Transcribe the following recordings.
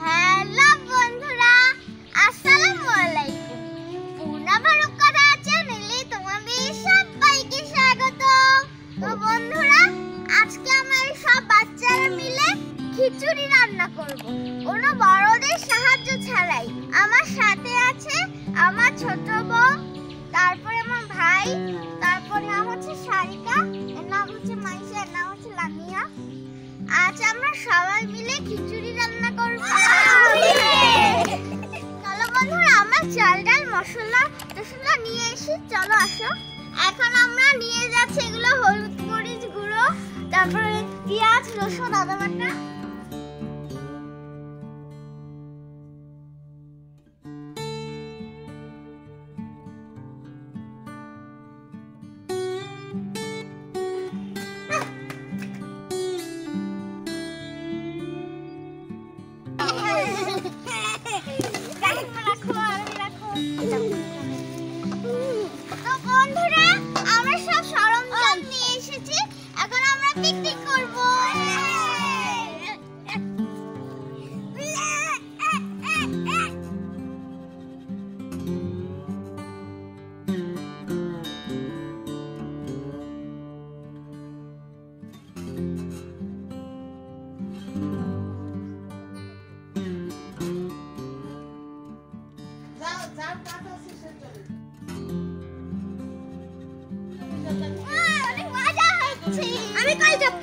Hello বন্ধুরা, আসসালামু আলাইকুম। পূর্ণা ভারত কথা চ্যানেলে তোমাদের সবাইকে স্বাগত। তো বন্ধুরা, আজকে আমরা সব বাচ্চারা মিলে খিচুড়ি রান্না করব, কোনো বড়দের সাহায্য ছাড়াই। আমার সাথে আছে আমার ছোট বোন, তারপরে আমার ভাই, তারপর নাম হচ্ছে সারিকা, এর নাম হচ্ছে মাইশা, এর নাম হচ্ছে লামিয়া। আজ আমরা সবাই মিলে খিচুড়ি রান্না করব। চলো বন্ধুরা, আমরা চাল ডাল মশলা টসলা নিয়ে এসি, চলো আসো। এখন আমরা নিয়ে যাচ্ছি এগুলো হলুদ মরিচ গুঁড়ো, তারপরে পেঁয়াজ রসুন আদা বাটা। তো বন্ধুরা, আমরা সব সরঞ্জাম নিয়ে এসেছি, এখন আমরা পিকনিক করব। অনেক মজা হচ্ছে। আমি কই যাব?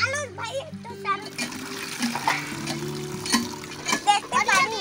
আলু ভাই একটু সারো দেখতে পারি।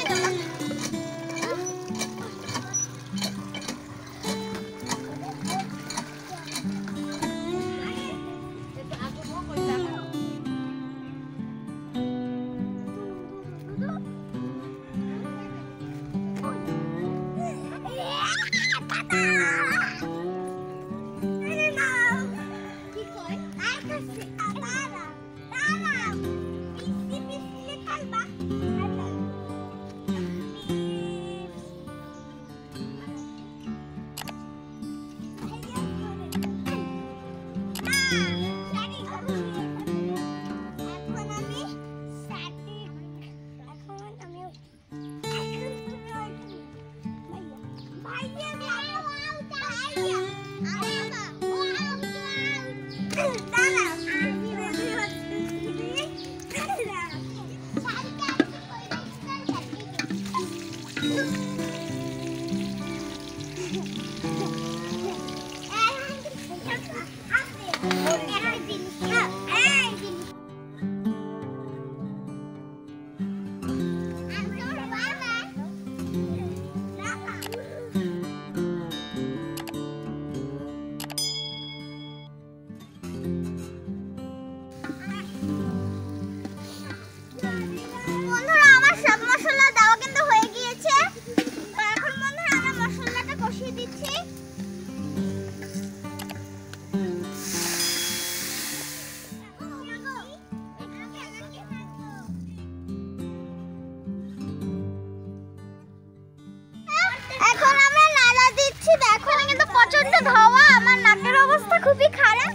প্রচন্ড ধোঁয়া, আমার নাকের অবস্থা খুবই খারাপ।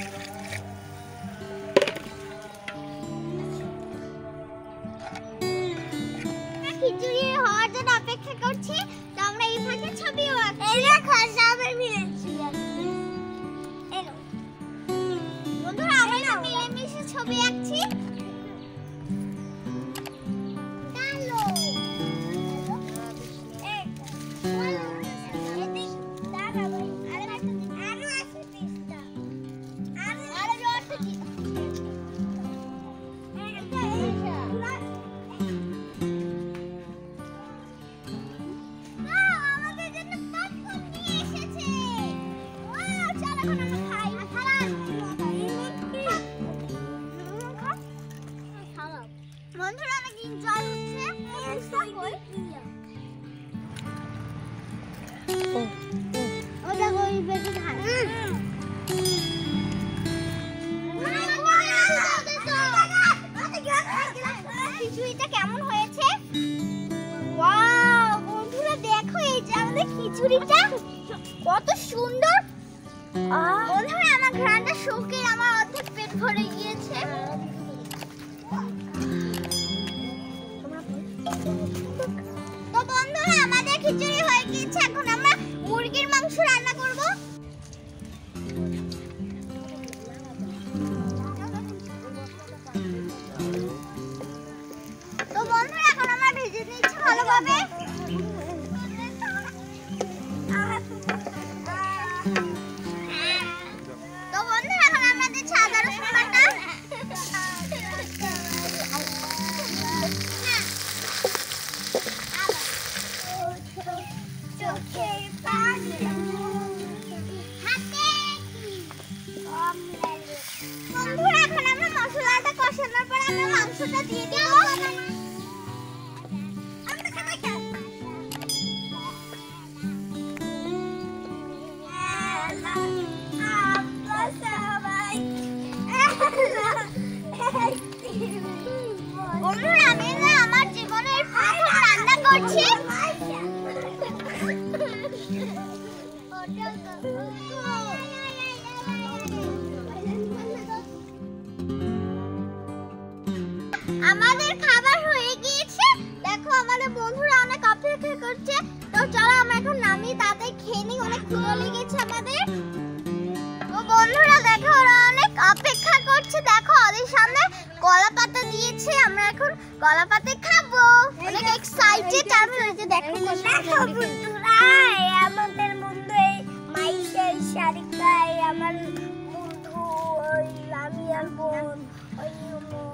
খিচুড়ি হওয়ার জন্য অপেক্ষা করছি, তো আমরা এই ফাঁকে ছবিও আঁকছি। এই দেখো সবাই মিলেছি। বন্ধুরা, আমরা মিলেমিশে ছবি আঁকছি। কত সুন্দর। বন্ধুরা আমার ঘ্রাণটা শুকিয়ে আমার অর্ধেক পেট ভরে গিয়েছে। তো বন্ধুরা আমাদের খিচুড়ি হয়ে গিয়েছে, এখন আমরা মুরগির মাংস রান্না করব। তো বন্ধুরা এখন আমরা ভেজে নিচ্ছি ভালোভাবে। তো বন্ধুরা এখন আমরা দিচ্ছি আদা রসুন বাটা। বন্ধুরা এখন আমরা মশলাটা কষানোর পর আমরা মাংসটা দিয়ে দেব। বন্ধুরা আমি না আমার জীবনের প্রথম রান্না করছি। আমাদের খাবার হয়ে গিয়েছে, দেখো আমাদের বন্ধুরা অনেক অপেক্ষা করছে। তো চলো আমরা এখন নামি তাতে খেয়ে নিই, অনেক ক্ষুধা লেগেছে আমাদের। তো বন্ধুরা দেখো ওরা অনেক অপেক্ষা করছে, দেখো ওদের সামনে কলা পাতা দিয়েছে, আমরা এখন কলা পাতা খাবো। অনেক এক্সাইটেড আমি হয়েছে। দেখো বন্ধুরা আমাদের বন্ধু এই মাইশের শারিকায় আমার বন্ধু ওই আমি আর বোন ওই শুরু করো।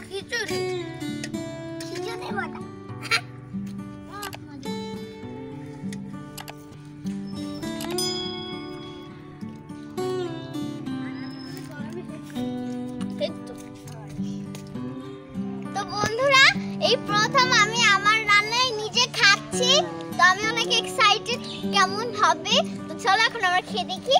খিচুড়ি খিচুড়ি বটা। তো বন্ধুরা এই প্রথম আমি আমার রান্নায় নিজে খাচ্ছি, তো আমি অনেক এক্সাইটেড কেমন হবে। তো চলো এখন আমরা খেয়ে দেখি।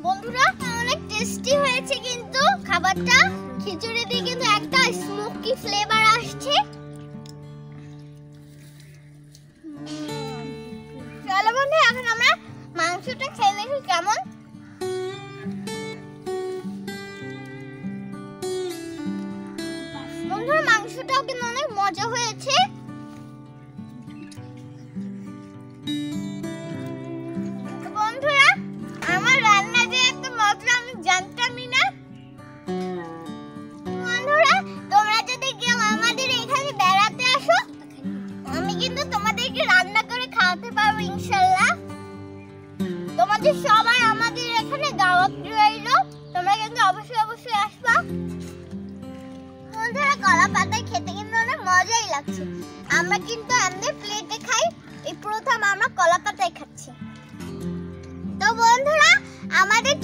বন্ধুরা অনেক টেস্টি হয়েছে কিন্তু খাবারটা, খিচুড়ি দিয়ে কিন্তু একটা স্মোকি ফ্লেভার আসছে। চলো বন্ধু এখন আমরা মাংসটা খেয়ে দেখি কেমন। বন্ধুরা মাংসটাও কিন্তু অনেক মজা হয়েছে। বন্ধুরা আমার রান্না যে এত মজা আমি জানতামই না। বন্ধুরা তোমরা যদি কেউ আমাদের এখানে বেড়াতে আসো, আমি কিন্তু তোমাদেরকে রান্না করে খাওয়াতে পারবো ইনশাআল্লাহ। তোমাদের সবাই আমাদের এখানে দাওয়াত রইল, তোমরা কিন্তু অবশ্যই অবশ্যই আসবা। বন্ধুরা কলা পাতায় খেতে কিন্তু অনেক মজাই লাগছে। আমরা কিন্তু আমাদের প্লেটে খাই, এই প্রথম আমরা কলা পাতায় খাচ্ছি। তো বন্ধুরা আমাদের